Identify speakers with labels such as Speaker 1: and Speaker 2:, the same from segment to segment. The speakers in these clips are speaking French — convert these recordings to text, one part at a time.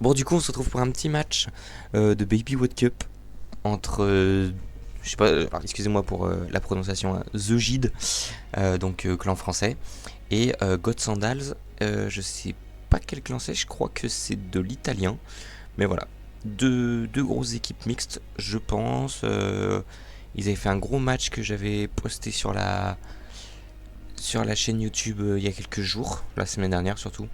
Speaker 1: Bon, du coup, on se retrouve pour un petit match de Baby World Cup entre, je sais pas, alors, excusez-moi pour la prononciation, hein, The Gide, donc clan français, et God Sandals, je sais pas quel clan c'est, je crois que c'est de l'italien, mais voilà, deux grosses équipes mixtes, je pense. Ils avaient fait un gros match que j'avais posté sur la chaîne YouTube il y a quelques jours, la semaine dernière surtout.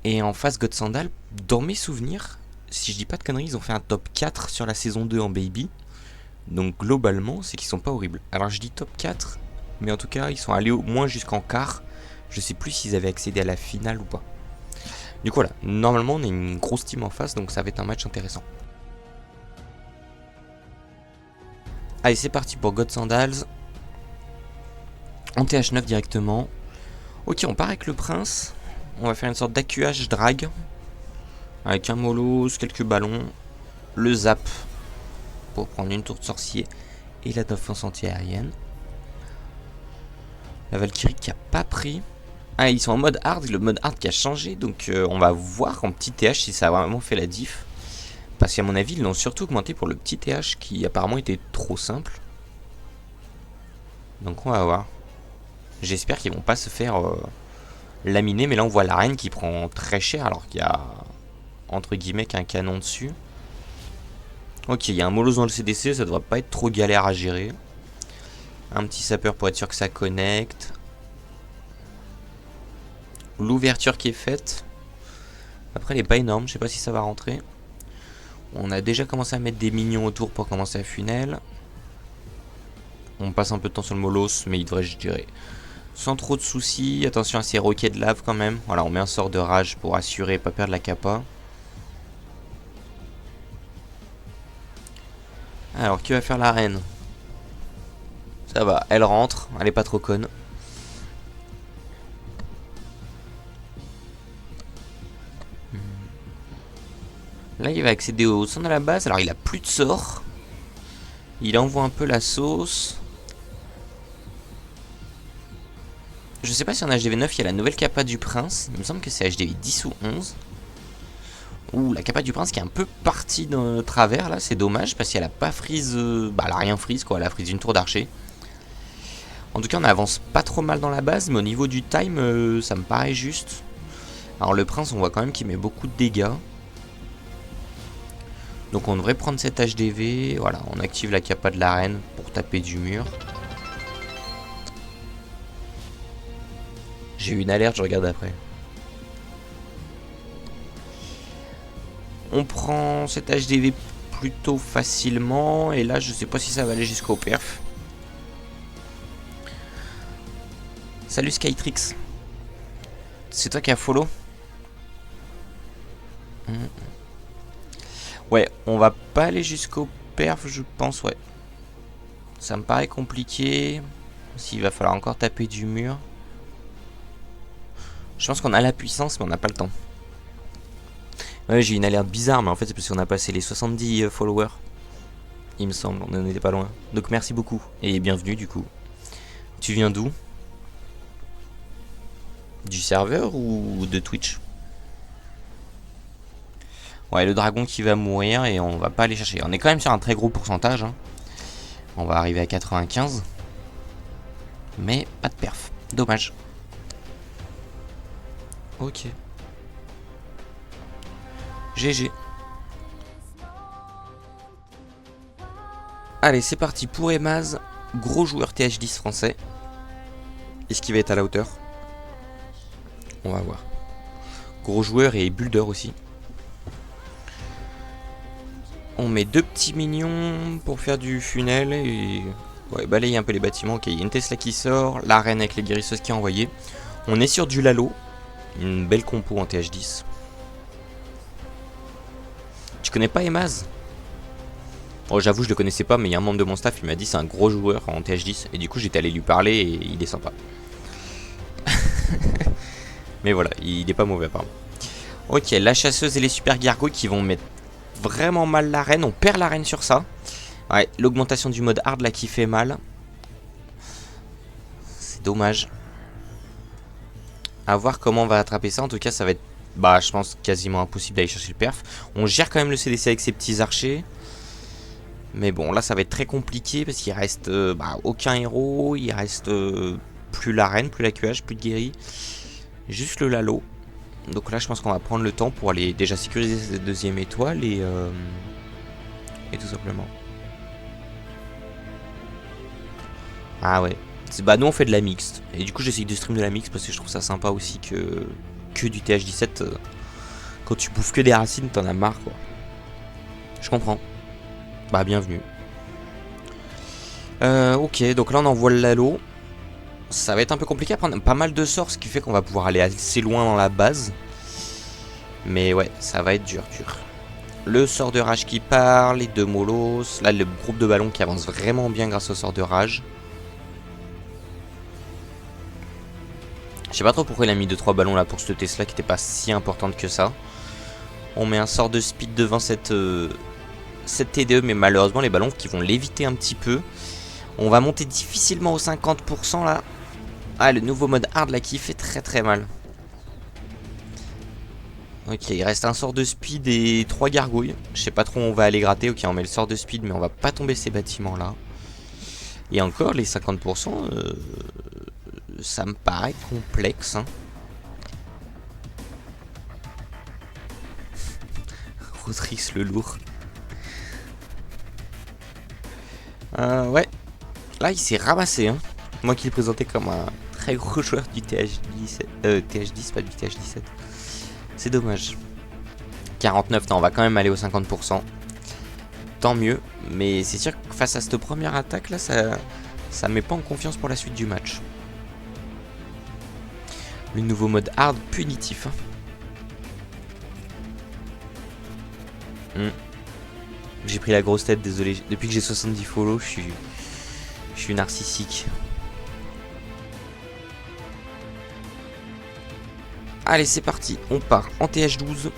Speaker 1: Et en face, God Sandal, dans mes souvenirs, si je dis pas de conneries, ils ont fait un top 4 sur la saison 2 en Baby. Donc globalement, c'est qu'ils sont pas horribles. Alors je dis top 4, mais en tout cas, ils sont allés au moins jusqu'en quart. Je sais plus s'ils avaient accédé à la finale ou pas. Du coup, voilà, normalement, on a une grosse team en face, donc ça va être un match intéressant. Allez, c'est parti pour God Sandals. En TH9 directement. Ok, on part avec le prince. On va faire une sorte d'AQH drag. Avec un molos, quelques ballons. Le zap. Pour prendre une tour de sorcier. Et la défense anti-aérienne. La Valkyrie qui a pas pris. Ah, ils sont en mode hard. Le mode hard qui a changé. Donc on va voir en petit TH si ça a vraiment fait la diff. Parce qu'à mon avis, ils l'ont surtout augmenté pour le petit TH qui apparemment était trop simple. Donc on va voir. J'espère qu'ils vont pas se faire laminer. Mais là on voit la reine qui prend très cher alors qu'il y a entre guillemets qu'un canon dessus. Ok, il y a un molos dans le CDC, ça devrait pas être trop galère à gérer. Un petit sapeur pour être sûr que ça connecte. L'ouverture qui est faite. Après elle est pas énorme, je sais pas si ça va rentrer. On a déjà commencé à mettre des minions autour pour commencer à funnel. On passe un peu de temps sur le molos, mais il devrait, je dirais, sans trop de soucis. Attention à ces roquets de lave quand même. Voilà, on met un sort de rage pour assurer et pas perdre la capa. Alors, qui va faire la reine? Ça va, elle rentre, elle est pas trop conne. Là, il va accéder au centre de la base. Alors, il a plus de sort. Il envoie un peu la sauce. Je sais pas si en HDV 9, il y a la nouvelle capa du prince. Il me semble que c'est HDV 10 ou 11. Ouh, la capa du prince qui est un peu partie de travers là, c'est dommage parce qu'elle a pas freeze. Bah, elle a rien freeze quoi, elle a freeze une tour d'archer. En tout cas, on avance pas trop mal dans la base, mais au niveau du time, ça me paraît juste. Alors, le prince, on voit quand même qu'il met beaucoup de dégâts. Donc, on devrait prendre cette HDV. Voilà, on active la capa de la reine pour taper du mur. J'ai eu une alerte, je regarde après. On prend cette HDV plutôt facilement. Et là, je sais pas si ça va aller jusqu'au perf. Salut Skytrix. C'est toi qui as follow? Ouais, on va pas aller jusqu'au perf, je pense, ouais. Ça me paraît compliqué. S'il va falloir encore taper du mur. Je pense qu'on a la puissance, mais on n'a pas le temps. Ouais, j'ai une alerte bizarre, mais en fait, c'est parce qu'on a passé les 70 followers. Il me semble, on n'en était pas loin. Donc merci beaucoup, et bienvenue du coup. Tu viens d'où? Du serveur ou de Twitch? Ouais, le dragon qui va mourir et on va pas aller chercher. On est quand même sur un très gros pourcentage. Hein. On va arriver à 95. Mais pas de perf. Dommage. Ok. GG. Allez, c'est parti pour Emaz. Gros joueur TH10 français. Est-ce qu'il va être à la hauteur? On va voir. Gros joueur et builder aussi. On met deux petits minions pour faire du funnel et ouais, balayer un peu les bâtiments. Ok, il y a une Tesla qui sort, la reine avec les guérisseuses qui est envoyée. On est sur du Lalo, une belle compo en TH10. Tu connais pas Emaz? Oh, j'avoue, je le connaissais pas, mais il y a un membre de mon staff, il m'a dit c'est un gros joueur en TH10 et du coup j'étais allé lui parler et il est sympa. Mais voilà, il est pas mauvais apparemment. Ok, la chasseuse et les super gargouilles qui vont mettre vraiment mal la reine. On perd la reine sur ça. Ouais, l'augmentation du mode hard là qui fait mal. C'est dommage. À voir comment on va attraper ça. En tout cas, ça va être bah je pense quasiment impossible d'aller chercher le perf. On gère quand même le CDC avec ses petits archers. Mais bon, là ça va être très compliqué parce qu'il reste aucun héros, il reste plus la reine, plus la QH, plus de guéri, juste le Lalo. Donc là je pense qu'on va prendre le temps pour aller déjà sécuriser cette deuxième étoile et tout simplement. Ah ouais, bah nous on fait de la mixte. Et du coup j'essaye de stream de la mixte parce que je trouve ça sympa aussi que du TH17. Quand tu bouffes que des racines, t'en as marre quoi. Je comprends. Bah bienvenue. Ok, donc là on envoie le Lalo. Ça va être un peu compliqué à prendre pas mal de sorts, ce qui fait qu'on va pouvoir aller assez loin dans la base. Mais ouais, ça va être dur. Le sort de rage qui part, les 2 molosses. Là le groupe de ballons qui avance vraiment bien grâce au sort de rage. Je sais pas trop pourquoi il a mis 2-3 ballons là pour ce Tesla qui était pas si importante que ça. On met un sort de speed devant cette TDE, mais malheureusement les ballons qui vont l'éviter un petit peu. On va monter difficilement aux 50% là. Ah, le nouveau mode hard là qui fait très très mal. Ok, il reste un sort de speed et 3 gargouilles. Je sais pas trop où on va aller gratter. Ok, on met le sort de speed mais on va pas tomber ces bâtiments là. Et encore les 50%, ça me paraît complexe hein. Rodrix le lourd. Ouais. Là il s'est ramassé hein. Moi qui le présentais comme un très gros joueur du TH10, TH10 pas du TH17. C'est dommage. 49, non, on va quand même aller aux 50%. Tant mieux. Mais c'est sûr que face à cette première attaque là, ça met pas en confiance pour la suite du match. Le nouveau mode hard punitif. J'ai pris la grosse tête, désolé. Depuis que j'ai 70 follow, je suis narcissique. Allez, c'est parti. On part en TH12.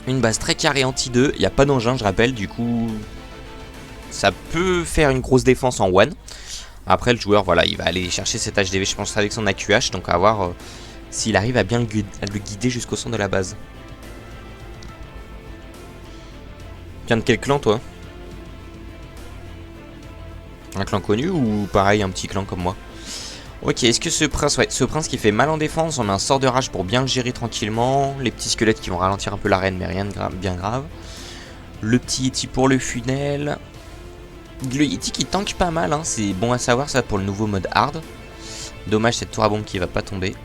Speaker 1: Une base très carrée anti-2. Il n'y a pas d'engin, je rappelle. Du coup, ça peut faire une grosse défense en one. Après, le joueur, voilà, il va aller chercher cet HDV, je pense, avec son AQH. Donc, à voir s'il arrive à bien le guider jusqu'au centre de la base. Tu viens de quel clan, toi? Un clan connu ou pareil, un petit clan comme moi? Ok, est-ce que ce prince, ouais, ce prince qui fait mal en défense, on met un sort de rage pour bien le gérer tranquillement. Les petits squelettes qui vont ralentir un peu l'arène, mais rien de bien grave. Le petit Yeti pour le funnel. Le Yeti qui tank pas mal, hein, c'est bon à savoir ça pour le nouveau mode hard. Dommage cette tour à bombe qui va pas tomber.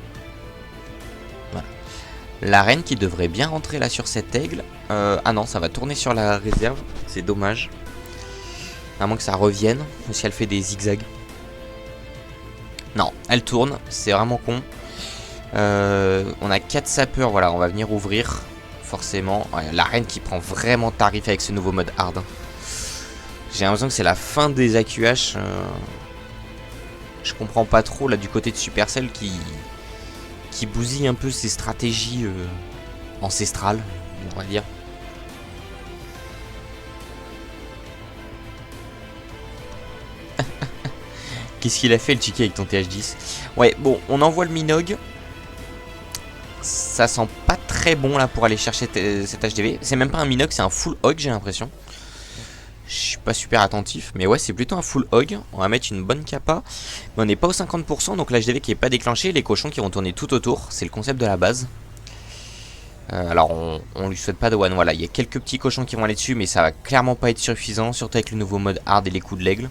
Speaker 1: Voilà. La reine qui devrait bien rentrer là sur cet aigle. Ah non, ça va tourner sur la réserve, c'est dommage. À moins que ça revienne, ou si elle fait des zigzags. Non, elle tourne, c'est vraiment con. On a 4 sapeurs, voilà, on va venir ouvrir, forcément. Ouais, la reine qui prend vraiment tarif avec ce nouveau mode hard. J'ai l'impression que c'est la fin des AQH. Je comprends pas trop là du côté de Supercell qui bousille un peu ses stratégies ancestrales, on va dire. Qu'est-ce qu'il a fait le Chiki avec ton TH10? Ouais, bon, on envoie le Minogue. Ça sent pas très bon là pour aller chercher cet HDV. C'est même pas un Minogue, c'est un full hog, j'ai l'impression. Je suis pas super attentif, mais ouais, c'est plutôt un full hog. On va mettre une bonne capa. Mais on n'est pas au 50%, donc l'HDV qui est pas déclenché. Les cochons qui vont tourner tout autour. C'est le concept de la base. Alors, on lui souhaite pas de one. Voilà, il y a quelques petits cochons qui vont aller dessus, mais ça va clairement pas être suffisant. Surtout avec le nouveau mode hard et les coups de l'aigle.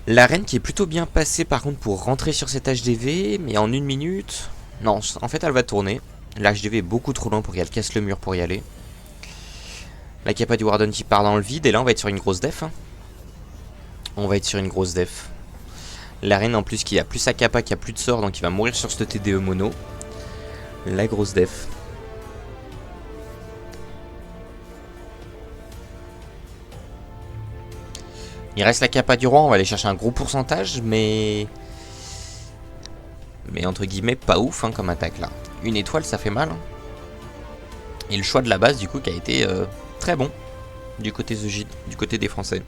Speaker 1: La reine qui est plutôt bien passée par contre pour rentrer sur cet HDV, mais en 1 minute... Non, en fait elle va tourner. L'HDV est beaucoup trop loin pour qu'elle casse le mur pour y aller. La capa du Warden qui part dans le vide, et là on va être sur une grosse def. On va être sur une grosse def. La reine en plus qui a plus sa capa, qui a plus de sort, donc il va mourir sur ce TDE mono. La grosse def. Il reste la capa du roi, on va aller chercher un gros pourcentage, mais entre guillemets pas ouf hein, comme attaque là. Une étoile ça fait mal. Hein. Et le choix de la base du coup qui a été très bon du côté The Gide, du côté des Français.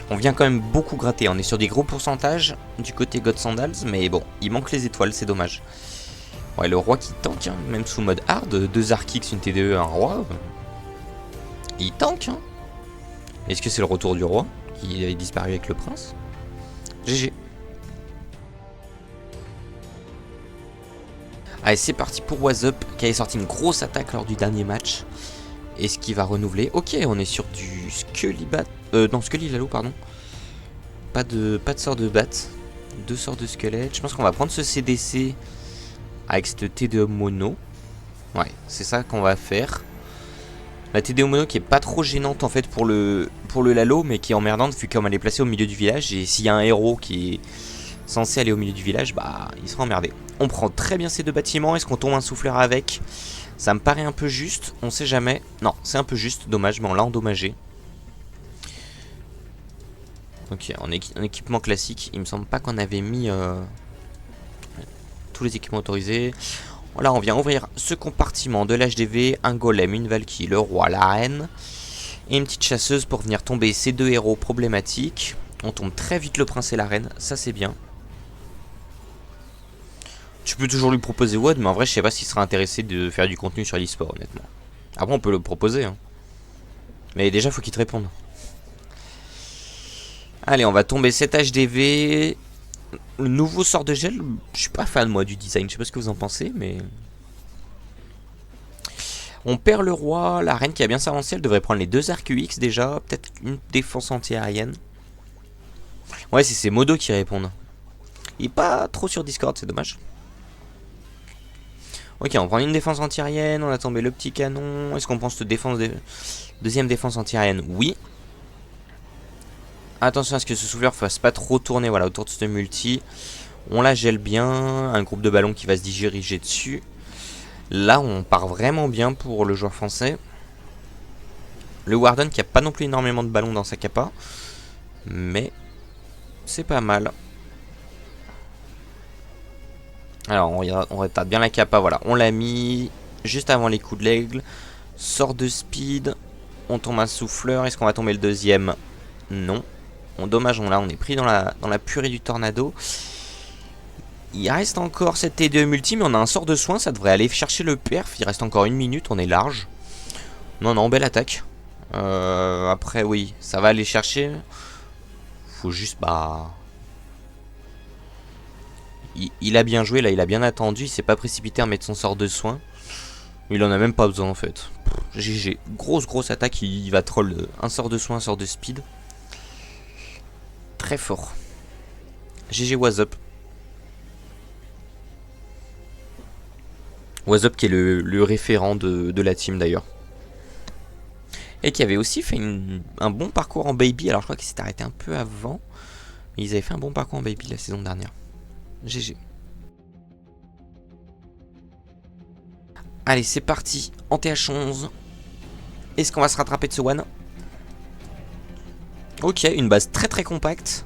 Speaker 1: On vient quand même beaucoup gratter, on est sur des gros pourcentages du côté God Sandals, mais bon, il manque les étoiles, c'est dommage. Ouais, le roi qui tank, hein, même sous mode hard, 2 Archix, une TDE, un roi. Il tank, hein. Est-ce que c'est le retour du roi qui avait disparu avec le prince? GG. Allez, c'est parti pour Was Up, qui avait sorti une grosse attaque lors du dernier match. Est-ce qu'il va renouveler? Ok, on est sur du Skelly non, Skelly Lalo, pardon. Pas de sort de bat. 2 sorts de squelette. Je pense qu'on va prendre ce CDC avec cette TDE mono. Ouais, c'est ça qu'on va faire. La TDE mono qui est pas trop gênante en fait pour le Lalo, mais qui est emmerdante vu comme elle est placée au milieu du village. Et s'il y a un héros qui est censé aller au milieu du village, bah il sera emmerdé. On prend très bien ces 2 bâtiments. Est-ce qu'on tombe un souffleur avec? Ça me paraît un peu juste, on sait jamais. Non, c'est un peu juste, dommage, mais on l'a endommagé. Ok, en équipement classique, il me semble pas qu'on avait mis tous les équipements autorisés. Là, on vient ouvrir ce compartiment de l'HDV, un golem, une valkyrie, le roi, la reine, et une petite chasseuse pour venir tomber ces 2 héros problématiques. On tombe très vite le prince et la reine, ça c'est bien. Tu peux toujours lui proposer WOD, mais en vrai, je sais pas s'il sera intéressé de faire du contenu sur l'e-sport, honnêtement. Après, on peut le proposer, hein. Mais déjà, faut qu'il te réponde. Allez, on va tomber cet HDV. Le nouveau sort de gel, je suis pas fan, moi, du design. Je sais pas ce que vous en pensez, mais... On perd le roi, la reine qui a bien s'avancé. Elle devrait prendre les 2 ARQX déjà. Peut-être une défense anti-aérienne. Ouais, c'est ces modos qui répondent. Il est pas trop sur Discord, c'est dommage. Ok, on prend une défense anti-aérienne, on a tombé le petit canon. Est-ce qu'on prend cette défense deuxième défense anti-aérienne? Oui. Attention à ce que ce souffleur fasse pas trop tourner, voilà, autour de ce multi. On la gèle bien, un groupe de ballons qui va se diriger dessus. Là, on part vraiment bien pour le joueur français. Le Warden qui a pas non plus énormément de ballons dans sa capa, mais c'est pas mal. Alors, on retarde bien la capa, voilà. On l'a mis juste avant les coups de l'aigle. Sort de speed. On tombe un souffleur. Est-ce qu'on va tomber le deuxième? Non. Bon, dommage, on est pris dans la purée du tornado. Il reste encore cette T2 multi, mais on a un sort de soin. Ça devrait aller chercher le perf. Il reste encore 1 minute, on est large. Non, non, belle attaque. Après, oui, ça va aller chercher. Faut juste, bah... Il a bien joué, là, il a bien attendu. Il s'est pas précipité à mettre son sort de soin. Il en a même pas besoin, en fait. GG. Grosse attaque. Il va troll un sort de soin, un sort de speed. Très fort. GG Was Up. Was Up qui est le référent de la team, d'ailleurs. Et qui avait aussi fait un bon parcours en baby. Alors je crois qu'il s'est arrêté un peu avant. Mais ils avaient fait un bon parcours en baby la saison dernière. GG. Allez, c'est parti. En TH11. Est-ce qu'on va se rattraper de ce one? Ok, une base très compacte.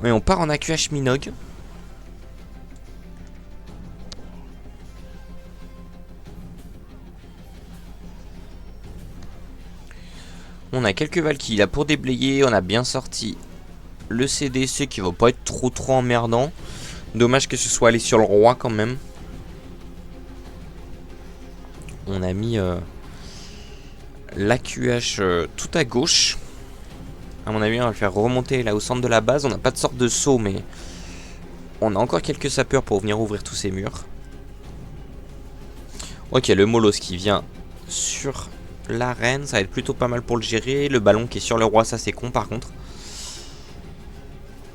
Speaker 1: Et on part en AQH Minogue. On a quelques Valkyries là pour déblayer. On a bien sorti le CDC qui va pas être trop emmerdant. Dommage que ce soit allé sur le roi quand même. On a mis l'AQH tout à gauche. À mon avis, on va le faire remonter là au centre de la base. On n'a pas de sorte de saut, mais on a encore quelques sapeurs pour venir ouvrir tous ces murs. Ok, le Molos qui vient sur l'arène. Ça va être plutôt pas mal pour le gérer. Le ballon qui est sur le roi, ça c'est con par contre.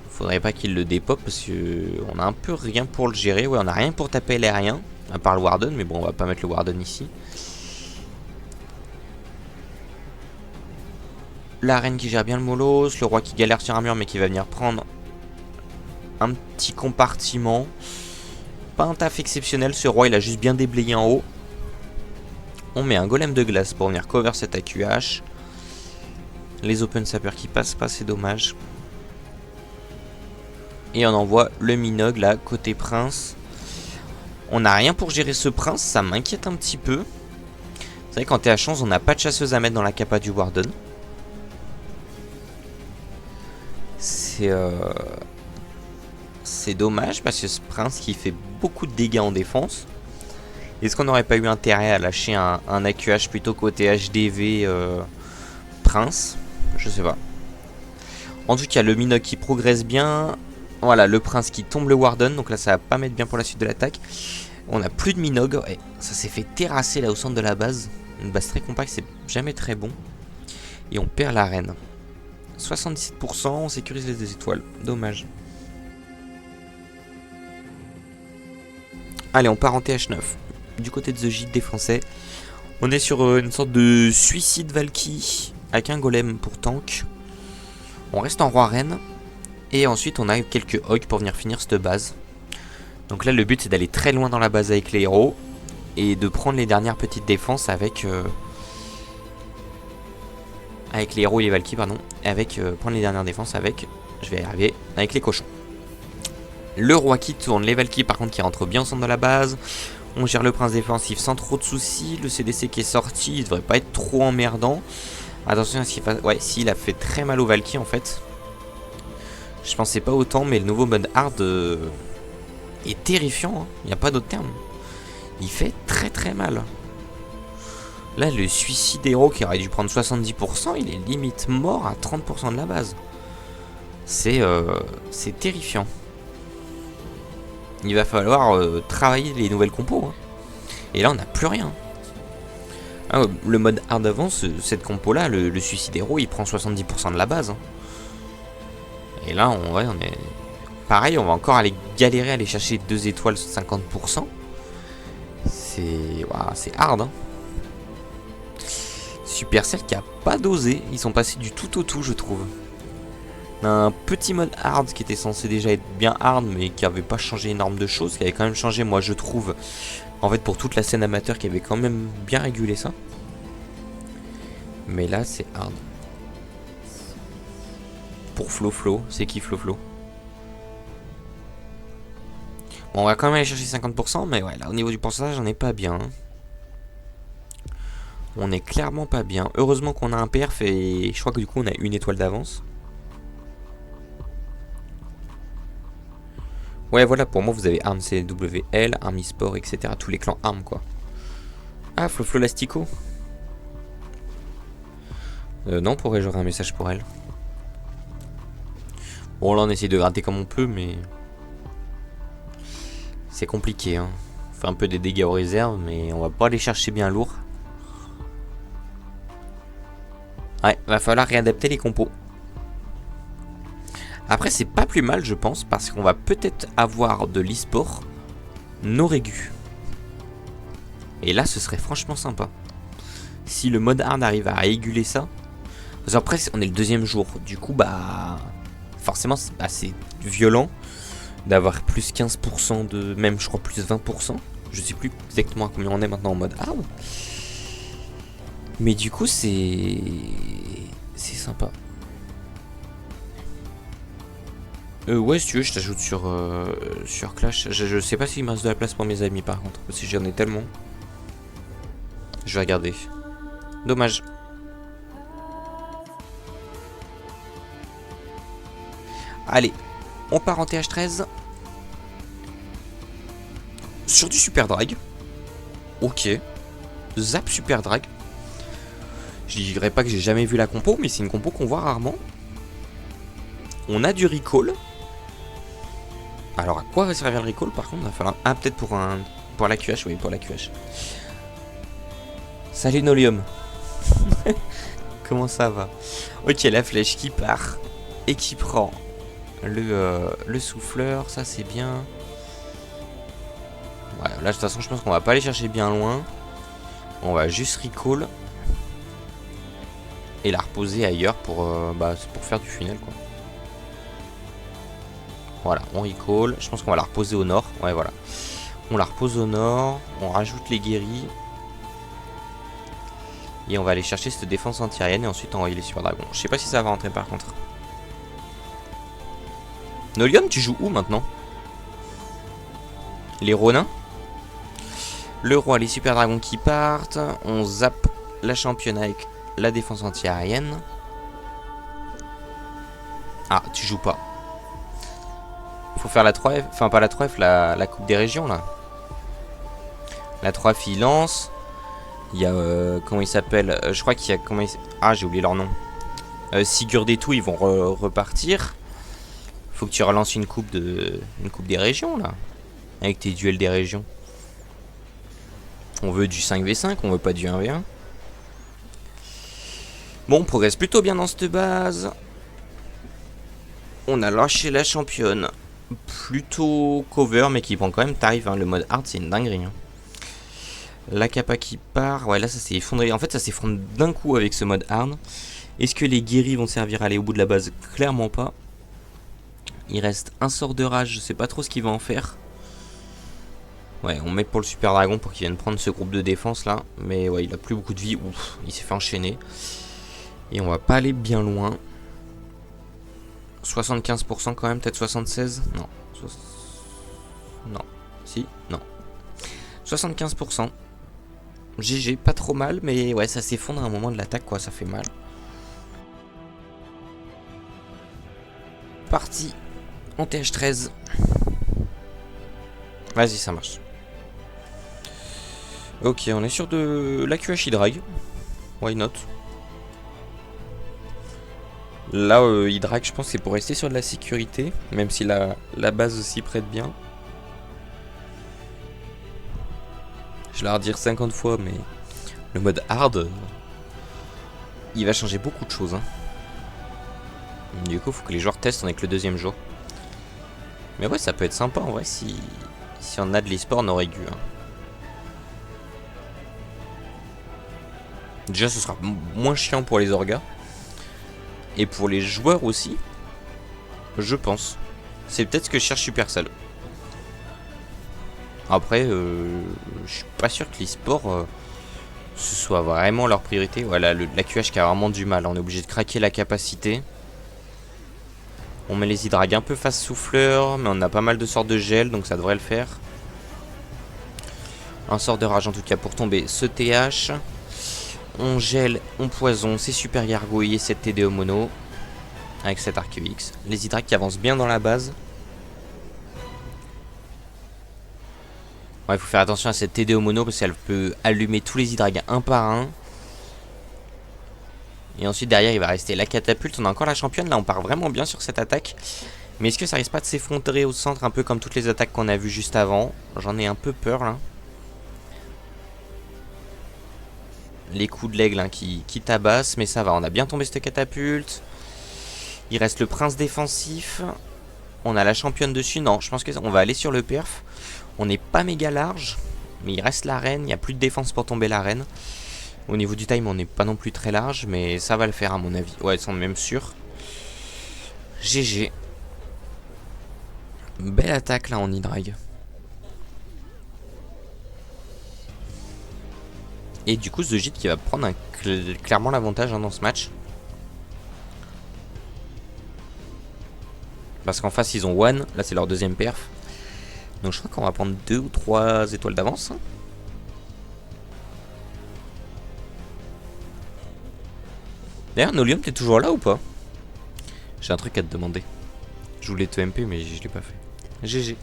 Speaker 1: Faudrait pas qu'il le dépop parce que on a un peu rien pour le gérer. Ouais, on a rien pour taper l'aérien. À part le Warden, mais bon, on va pas mettre le Warden ici. La reine qui gère bien le Molos. Le roi qui galère sur un mur mais qui va venir prendre un petit compartiment. Pas un taf exceptionnel. Ce roi, il a juste bien déblayé en haut. On met un golem de glace pour venir cover cet AQH. Les open sappers qui passent pas, c'est dommage. Et on envoie le Minogue là, côté prince. On n'a rien pour gérer ce prince, ça m'inquiète un petit peu. C'est vrai qu'en TH11, on n'a pas de chasseuse à mettre dans la capa du Warden. C'est c'est dommage parce que ce prince qui fait beaucoup de dégâts en défense. Est-ce qu'on n'aurait pas eu intérêt à lâcher un AQH plutôt côté HDV prince? Je sais pas. En tout cas, le Minoc qui progresse bien. Voilà, le prince qui tombe le Warden. Donc là, ça va pas mettre bien pour la suite de l'attaque. On a plus de Minoc. Ouais, ça s'est fait terrasser là au centre de la base. Une base très compacte, c'est jamais très bon. Et on perd l'arène. 77%, on sécurise les 2 étoiles. Dommage. Allez, on part en TH9. Du côté de The Gide des Français. On est sur une sorte de suicide Valky avec un golem pour tank. On reste en roi-reine. Et ensuite, on a quelques hogs pour venir finir cette base. Donc là, le but, c'est d'aller très loin dans la base avec les héros. Et de prendre les dernières petites défenses avec... avec les héros et les Valky, pardon. Et avec... prendre les dernières défenses avec... Je vais y arriver. Avec les cochons. Le roi qui tourne. Les Valky, par contre, qui rentrent bien au centre de la base. On gère le prince défensif sans trop de soucis. Le CDC qui est sorti, il devrait pas être trop emmerdant. Attention à ce qu'il fasse... Ouais, si, il a fait très mal aux Valky, en fait. Je pensais pas autant, mais le nouveau mode hard est terrifiant. Hein. Il n'y a pas d'autre terme. Il fait très très mal. Là, le suicide héros qui aurait dû prendre 70%, il est limite mort à 30% de la base. C'est terrifiant. Il va falloir travailler les nouvelles compos. Hein. Et là, on n'a plus rien. Ah, le mode hard avant, cette compo là, le suicide héros, il prend 70% de la base. Hein. Et là, on est... Pareil, on va encore aller galérer à aller chercher 2 étoiles 50%. C'est hard. Hein. Supercell qui a pas dosé. Ils sont passés du tout au tout, je trouve. Un petit mode hard qui était censé déjà être bien hard, mais qui avait pas changé énorme de choses. Qui avait quand même changé, moi, je trouve. En fait, pour toute la scène amateur qui avait quand même bien régulé ça. Mais là, c'est hard. Pour Flo, c'est qui Flo? Bon, on va quand même aller chercher 50%, mais ouais, là au niveau du pourcentage, on n'est pas bien. Hein. On est clairement pas bien. Heureusement qu'on a un perf et je crois que du coup on a une étoile d'avance. Ouais, voilà, pour moi vous avez Arm CWL, Army Sport, etc. Tous les clans Arm quoi. Ah, Flo Lastico. Non, pourrais-je aurais un message pour elle? Bon, là on essaie de gratter comme on peut, mais c'est compliqué. Hein. On fait un peu des dégâts aux réserves, mais on va pas aller chercher bien lourd. Ouais, va falloir réadapter les compos. Après, c'est pas plus mal, je pense, parce qu'on va peut-être avoir de l'e-sport no régu. Et là, ce serait franchement sympa. Si le mode hard arrive à réguler ça. Parce qu'après, on est le 2e jour. Du coup, bah... Forcément, c'est assez violent d'avoir plus 15% de... Même, je crois, plus 20%. Je sais plus exactement à combien on est maintenant en mode hard. Mais du coup, c'est sympa. Ouais, si tu veux, je t'ajoute sur Clash. Je sais pas s'il me reste de la place pour mes amis, par contre. Si j'en ai tellement. Je vais regarder. Dommage. Allez, on part en TH13. Sur du Super Drag. Ok. Zap Super Drag. Je dirais pas que j'ai jamais vu la compo, mais c'est une compo qu'on voit rarement. On a du recall. Alors à quoi va servir le recall par contre? Il va falloir... Ah, peut-être pour la QH, oui, pour la QH. Salut Nolium. Comment ça va? Ok, la flèche qui part et qui prend le souffleur, ça c'est bien. Ouais, là de toute façon je pense qu'on va pas aller chercher bien loin. On va juste recall. Et la reposer ailleurs pour faire du funnel quoi. Voilà, on recall. Je pense qu'on va la reposer au nord. Ouais, voilà. On la repose au nord. On rajoute les guéris. Et on va aller chercher cette défense anti-aérienne. Et ensuite envoyer les super dragons. Je sais pas si ça va rentrer par contre. Nolium, tu joues où maintenant? Les Ronins. Le roi, les super dragons qui partent. On zappe la championne avec la défense anti-aérienne. Ah, tu joues pas. faut faire la 3F, enfin pas la 3F, la Coupe des Régions là. La 3F il lance. Il y a comment il s'appelle, je crois qu'il y a ah j'ai oublié leur nom. Sigurd et tout ils vont repartir. Faut que tu relances une coupe des régions là. Avec tes duels des régions. On veut du 5v5, on veut pas du 1v1. Bon, on progresse plutôt bien dans cette base. On a lâché la championne. Plutôt cover, mais qui prend quand même tarif. Hein. Le mode hard, c'est une dinguerie. Hein. La capa qui part. Ouais, là, ça s'est effondré. En fait, ça s'effondre d'un coup avec ce mode hard. Est-ce que les guéris vont servir à aller au bout de la base? Clairement pas. Il reste un sort de rage. Je sais pas trop ce qu'il va en faire. Ouais, on met pour le super dragon pour qu'il vienne prendre ce groupe de défense là. Mais ouais, il a plus beaucoup de vie. Ouf, il s'est fait enchaîner. Et on va pas aller bien loin. 75% quand même, peut-être 76? Non. Non. Si? Non. 75%. GG, pas trop mal, mais ouais, ça s'effondre à un moment de l'attaque, quoi, ça fait mal. Parti en TH13. Vas-y, ça marche. Ok, on est sur de l'AQH Hydrag. Why not? Là, Hydrag, je pense que c'est pour rester sur de la sécurité, même si la base aussi prête bien. Je vais la redire 50 fois, mais le mode hard, il va changer beaucoup de choses. Hein. Du coup, il faut que les joueurs testent, on est que le deuxième jour. Mais ouais, ça peut être sympa en vrai, si on a de l'e-sport, on aurait dû. Hein. Déjà, ce sera moins chiant pour les orgas. Et pour les joueurs aussi, je pense. C'est peut-être ce que cherche Supercell. Après, je suis pas sûr que l'e-sport ce soit vraiment leur priorité. Voilà, la QH qui a vraiment du mal. On est obligé de craquer la capacité. On met les hydrags un peu face souffleur, mais on a pas mal de sorts de gel, donc ça devrait le faire. Un sort de rage en tout cas pour tomber ce TH. On gèle, on poison, c'est super gargouille et 7 TD au mono. Avec cet Arceus. Les hydrags qui avancent bien dans la base. Ouais, il faut faire attention à cette TD au mono parce qu'elle peut allumer tous les hydrags un par un. Et ensuite derrière il va rester la catapulte. On a encore la championne, là on part vraiment bien sur cette attaque. Mais est-ce que ça risque pas de s'effondrer au centre un peu comme toutes les attaques qu'on a vues juste avant? J'en ai un peu peur là. Les coups de l'aigle hein, qui tabassent, mais ça va, on a bien tombé cette catapulte. Il reste le prince défensif. On a la championne dessus, non, je pense qu'on va aller sur le perf. On n'est pas méga large, mais il reste la reine, il n'y a plus de défense pour tomber la reine. Au niveau du time, on n'est pas non plus très large, mais ça va le faire à mon avis. Ouais, ils sont même sûrs. GG. Belle attaque là en hydrag. Et du coup, The Git qui va prendre clairement l'avantage hein, dans ce match. Parce qu'en face, ils ont One. Là, c'est leur deuxième perf. Donc, je crois qu'on va prendre 2 ou 3 étoiles d'avance. Hein. D'ailleurs, Nolium, t'es toujours là ou pas? J'ai un truc à te demander. Je voulais te MP, mais je l'ai pas fait. GG.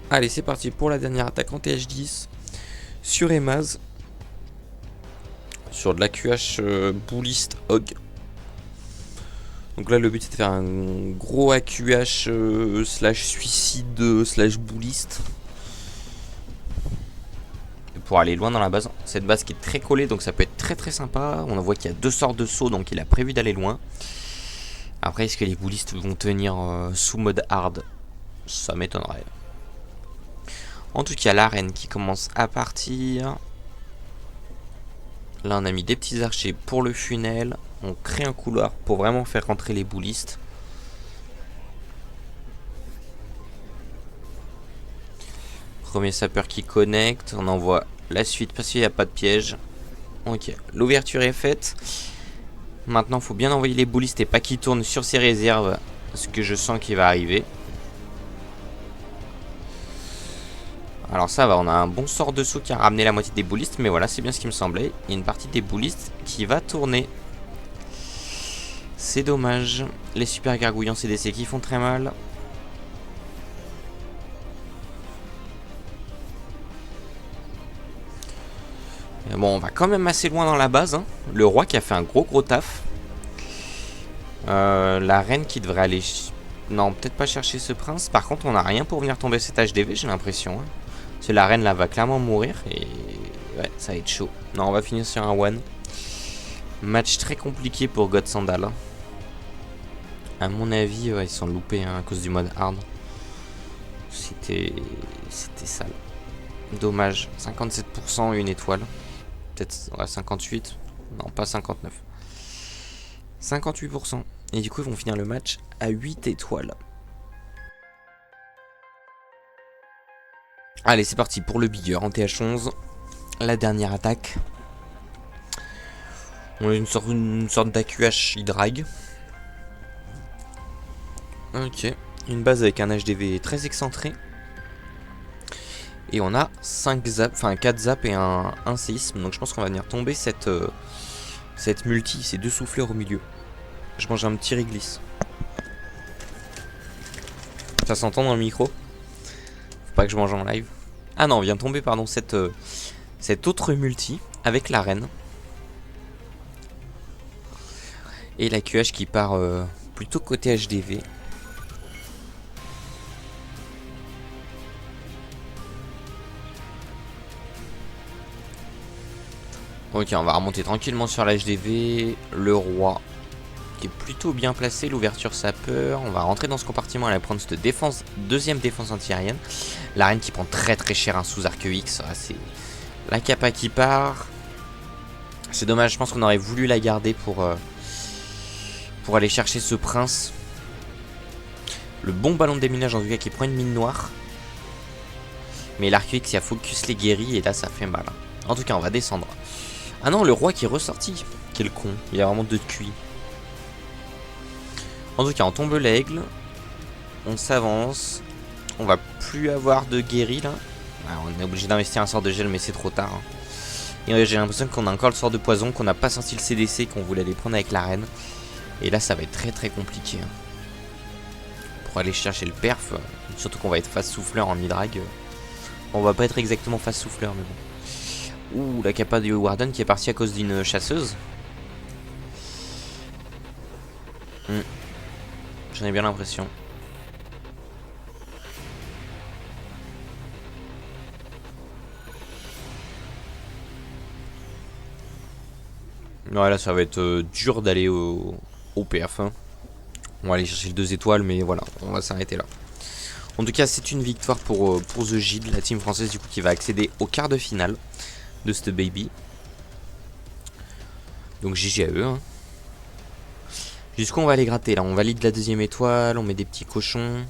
Speaker 1: Allez, c'est parti pour la dernière attaque en TH10 sur Emaz. Sur de la QH Bullist Hog. Donc là, le but c'est de faire un gros AQH slash suicide slash Bullist. Pour aller loin dans la base. Cette base qui est très collée, donc ça peut être très très sympa. On voit qu'il y a 2 sorts de saut, donc il a prévu d'aller loin. Après, est-ce que les Bullists vont tenir sous mode hard? Ça m'étonnerait. En tout cas, l'arène qui commence à partir. Là, on a mis des petits archers pour le funnel. On crée un couloir pour vraiment faire rentrer les Bullists. Premier sapeur qui connecte. On envoie la suite parce qu'il n'y a pas de piège. Ok, l'ouverture est faite. Maintenant, il faut bien envoyer les Bullists et pas qu'ils tournent sur ses réserves. Parce que je sens qu'il va arriver. Alors ça va, on a un bon sort de saut qui a ramené la moitié des Bullists. Mais voilà, c'est bien ce qui me semblait. Il y a une partie des Bullists qui va tourner. C'est dommage. Les super gargouillants CDC qui font très mal. Et bon, on va quand même assez loin dans la base. Hein. Le roi qui a fait un gros taf. La reine qui devrait aller... Non, peut-être pas chercher ce prince. Par contre, on n'a rien pour venir tomber cet HDV, j'ai l'impression. Hein. Parce que la reine là va clairement mourir. Et ouais, ça va être chaud. Non, on va finir sur un one. Match très compliqué pour God Sandal. Hein. À mon avis, ouais, ils sont loupés hein, à cause du mode hard. C'était sale. Dommage. 57%, une étoile. Peut-être ouais, 58. Non, pas 59. 58%. Et du coup, ils vont finir le match à 8 étoiles. Allez, c'est parti pour le bigger en TH11. La dernière attaque. On a une sorte d'AQH Hydrag. Ok. Une base avec un HDV très excentré. Et on a 5 zaps, enfin 4 zaps et un séisme. Donc je pense qu'on va venir tomber cette multi, ces deux souffleurs au milieu. Je mange un petit réglisse. Ça s'entend dans le micro? Faut pas que je mange en live. Ah non, on vient tomber pardon cette autre multi avec la reine. Et la QH qui part plutôt côté HDV. Ok, on va remonter tranquillement sur l'HDV. Le roi qui est plutôt bien placé. L'ouverture sapeur. On va rentrer dans ce compartiment. Elle va prendre cette défense, deuxième défense anti-aérienne. La reine qui prend très cher un sous-arc X. Ah, c'est la capa qui part. C'est dommage, je pense qu'on aurait voulu la garder pour aller chercher ce prince. Le bon ballon de déminage en tout cas qui prend une mine noire. Mais l'arc X il a focus les guéris et là ça fait mal. En tout cas on va descendre. Ah non, le roi qui est ressorti. Quel con, il y a vraiment deux de QI. En tout cas on tombe l'aigle. On s'avance. On va plus avoir de guéris là. Alors, on est obligé d'investir un sort de gel mais c'est trop tard. Hein. Et j'ai l'impression qu'on a encore le sort de poison, qu'on n'a pas sorti le CDC, qu'on voulait les prendre avec la reine. Et là ça va être très compliqué. Hein. Pour aller chercher le perf. Surtout qu'on va être face souffleur en hydrag. On va pas être exactement face souffleur mais bon. Ouh, la capa de Warden qui est partie à cause d'une chasseuse. J'en ai bien l'impression. Ouais, là ça va être dur d'aller au PF. Hein. On va aller chercher le 2 étoiles, mais voilà, on va s'arrêter là. En tout cas, c'est une victoire pour The Gide, la team française du coup qui va accéder au quart de finale de ce baby. Donc GG à eux. Hein. Jusqu'où on va aller gratter là? On valide la deuxième étoile, on met des petits cochons.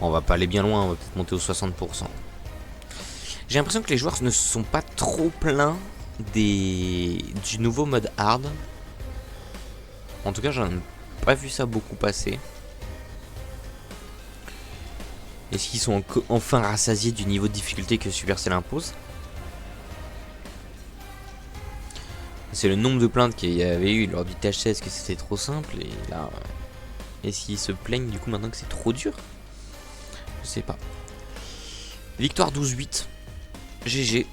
Speaker 1: On va pas aller bien loin, on va peut-être monter aux 60%. J'ai l'impression que les joueurs ne se sont pas trop plaints du nouveau mode hard. En tout cas, j'en ai pas vu ça beaucoup passer. Est-ce qu'ils sont enfin rassasiés du niveau de difficulté que Supercell impose? C'est le nombre de plaintes qu'il y avait eu lors du TH16 que c'était trop simple. Et là, est-ce qu'ils se plaignent du coup maintenant que c'est trop dur? Je sais pas. Victoire 12-8. GG.